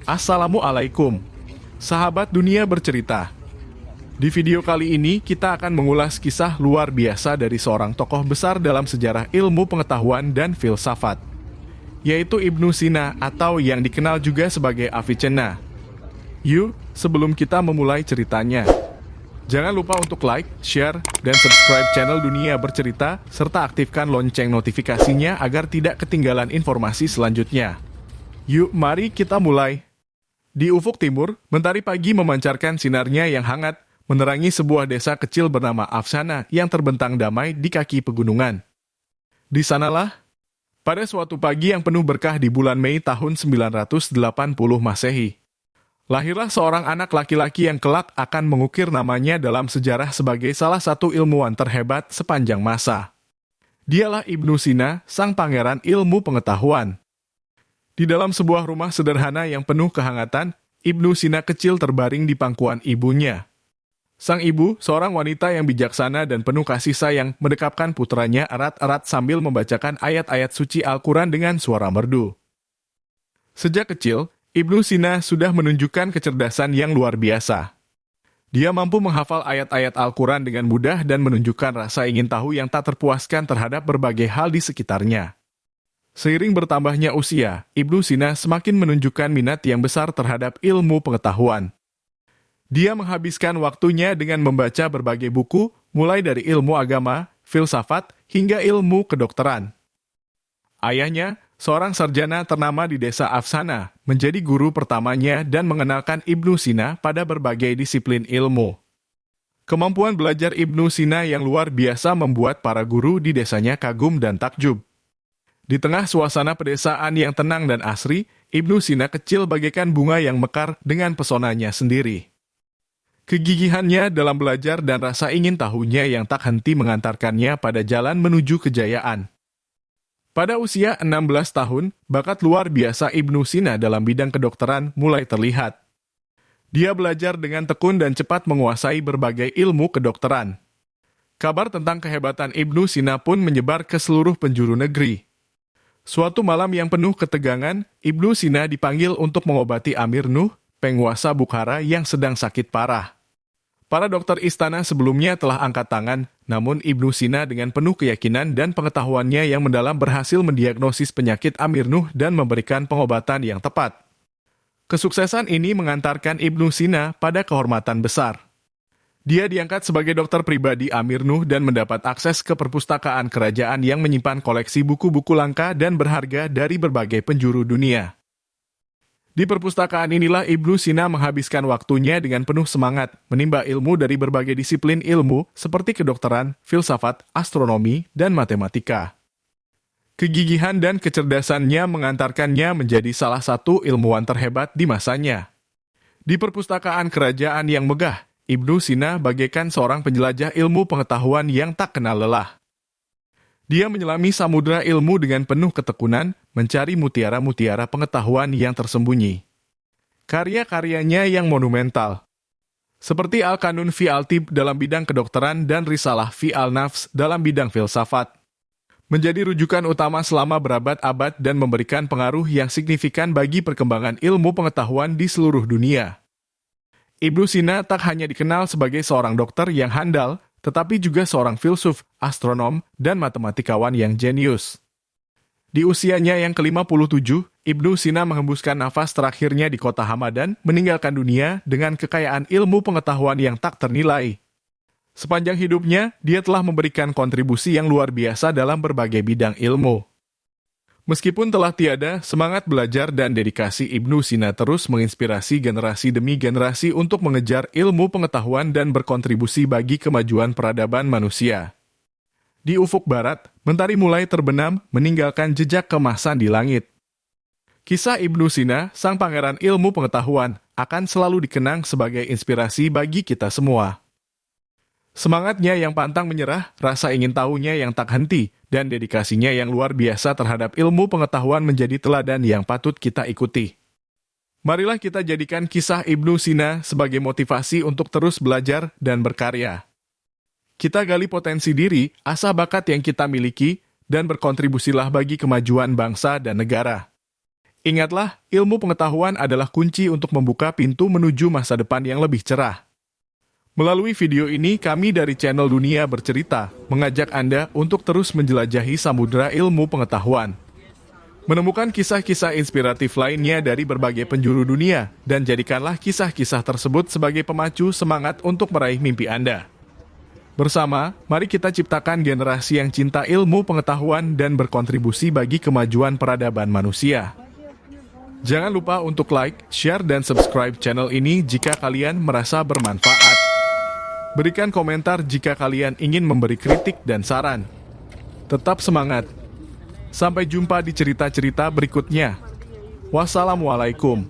Assalamualaikum, sahabat dunia bercerita. Di video kali ini kita akan mengulas kisah luar biasa dari seorang tokoh besar dalam sejarah ilmu pengetahuan dan filsafat, yaitu Ibnu Sina atau yang dikenal juga sebagai Avicenna. Yuk, sebelum kita memulai ceritanya, jangan lupa untuk like, share, dan subscribe channel Dunia Bercerita, serta aktifkan lonceng notifikasinya agar tidak ketinggalan informasi selanjutnya. Yuk, mari kita mulai. Di ufuk timur, mentari pagi memancarkan sinarnya yang hangat, menerangi sebuah desa kecil bernama Afsana yang terbentang damai di kaki pegunungan. Di sanalah, pada suatu pagi yang penuh berkah di bulan Mei tahun 980 Masehi, lahirlah seorang anak laki-laki yang kelak akan mengukir namanya dalam sejarah sebagai salah satu ilmuwan terhebat sepanjang masa. Dialah Ibnu Sina, sang pangeran ilmu pengetahuan. Di dalam sebuah rumah sederhana yang penuh kehangatan, Ibnu Sina kecil terbaring di pangkuan ibunya. Sang ibu, seorang wanita yang bijaksana dan penuh kasih sayang, mendekapkan putranya erat-erat sambil membacakan ayat-ayat suci Al-Quran dengan suara merdu. Sejak kecil, Ibnu Sina sudah menunjukkan kecerdasan yang luar biasa. Dia mampu menghafal ayat-ayat Al-Quran dengan mudah dan menunjukkan rasa ingin tahu yang tak terpuaskan terhadap berbagai hal di sekitarnya. Seiring bertambahnya usia, Ibnu Sina semakin menunjukkan minat yang besar terhadap ilmu pengetahuan. Dia menghabiskan waktunya dengan membaca berbagai buku, mulai dari ilmu agama, filsafat, hingga ilmu kedokteran. Ayahnya, seorang sarjana ternama di desa Afsana, menjadi guru pertamanya dan mengenalkan Ibnu Sina pada berbagai disiplin ilmu. Kemampuan belajar Ibnu Sina yang luar biasa membuat para guru di desanya kagum dan takjub. Di tengah suasana pedesaan yang tenang dan asri, Ibnu Sina kecil bagaikan bunga yang mekar dengan pesonanya sendiri. Kegigihannya dalam belajar dan rasa ingin tahunya yang tak henti mengantarkannya pada jalan menuju kejayaan. Pada usia 16 tahun, bakat luar biasa Ibnu Sina dalam bidang kedokteran mulai terlihat. Dia belajar dengan tekun dan cepat menguasai berbagai ilmu kedokteran. Kabar tentang kehebatan Ibnu Sina pun menyebar ke seluruh penjuru negeri. Suatu malam yang penuh ketegangan, Ibnu Sina dipanggil untuk mengobati Amir Nuh, penguasa Bukhara yang sedang sakit parah. Para dokter istana sebelumnya telah angkat tangan, namun Ibnu Sina dengan penuh keyakinan dan pengetahuannya yang mendalam berhasil mendiagnosis penyakit Amir Nuh dan memberikan pengobatan yang tepat. Kesuksesan ini mengantarkan Ibnu Sina pada kehormatan besar. Dia diangkat sebagai dokter pribadi Amir Nuh dan mendapat akses ke perpustakaan kerajaan yang menyimpan koleksi buku-buku langka dan berharga dari berbagai penjuru dunia. Di perpustakaan inilah Ibnu Sina menghabiskan waktunya dengan penuh semangat, menimba ilmu dari berbagai disiplin ilmu seperti kedokteran, filsafat, astronomi, dan matematika. Kegigihan dan kecerdasannya mengantarkannya menjadi salah satu ilmuwan terhebat di masanya. Di perpustakaan kerajaan yang megah, Ibnu Sina bagaikan seorang penjelajah ilmu pengetahuan yang tak kenal lelah. Dia menyelami samudera ilmu dengan penuh ketekunan, mencari mutiara-mutiara pengetahuan yang tersembunyi. Karya-karyanya yang monumental, seperti Al-Kanun fi Al-Tib dalam bidang kedokteran dan Risalah fi Al-Nafs dalam bidang filsafat, menjadi rujukan utama selama berabad-abad dan memberikan pengaruh yang signifikan bagi perkembangan ilmu pengetahuan di seluruh dunia. Ibnu Sina tak hanya dikenal sebagai seorang dokter yang handal, tetapi juga seorang filsuf, astronom, dan matematikawan yang jenius. Di usianya yang ke-57, Ibnu Sina menghembuskan nafas terakhirnya di kota Hamadan, meninggalkan dunia dengan kekayaan ilmu pengetahuan yang tak ternilai. Sepanjang hidupnya, dia telah memberikan kontribusi yang luar biasa dalam berbagai bidang ilmu. Meskipun telah tiada, semangat belajar dan dedikasi Ibnu Sina terus menginspirasi generasi demi generasi untuk mengejar ilmu pengetahuan dan berkontribusi bagi kemajuan peradaban manusia. Di ufuk barat, mentari mulai terbenam, meninggalkan jejak kemasan di langit. Kisah Ibnu Sina, sang pangeran ilmu pengetahuan, akan selalu dikenang sebagai inspirasi bagi kita semua. Semangatnya yang pantang menyerah, rasa ingin tahunya yang tak henti, dan dedikasinya yang luar biasa terhadap ilmu pengetahuan menjadi teladan yang patut kita ikuti. Marilah kita jadikan kisah Ibnu Sina sebagai motivasi untuk terus belajar dan berkarya. Kita gali potensi diri, asa bakat yang kita miliki, dan berkontribusilah bagi kemajuan bangsa dan negara. Ingatlah, ilmu pengetahuan adalah kunci untuk membuka pintu menuju masa depan yang lebih cerah. Melalui video ini, kami dari channel Dunia Bercerita mengajak Anda untuk terus menjelajahi samudera ilmu pengetahuan. Menemukan kisah-kisah inspiratif lainnya dari berbagai penjuru dunia, dan jadikanlah kisah-kisah tersebut sebagai pemacu semangat untuk meraih mimpi Anda. Bersama, mari kita ciptakan generasi yang cinta ilmu pengetahuan dan berkontribusi bagi kemajuan peradaban manusia. Jangan lupa untuk like, share, dan subscribe channel ini jika kalian merasa bermanfaat. Berikan komentar jika kalian ingin memberi kritik dan saran. Tetap semangat. Sampai jumpa di cerita-cerita berikutnya. Wassalamualaikum.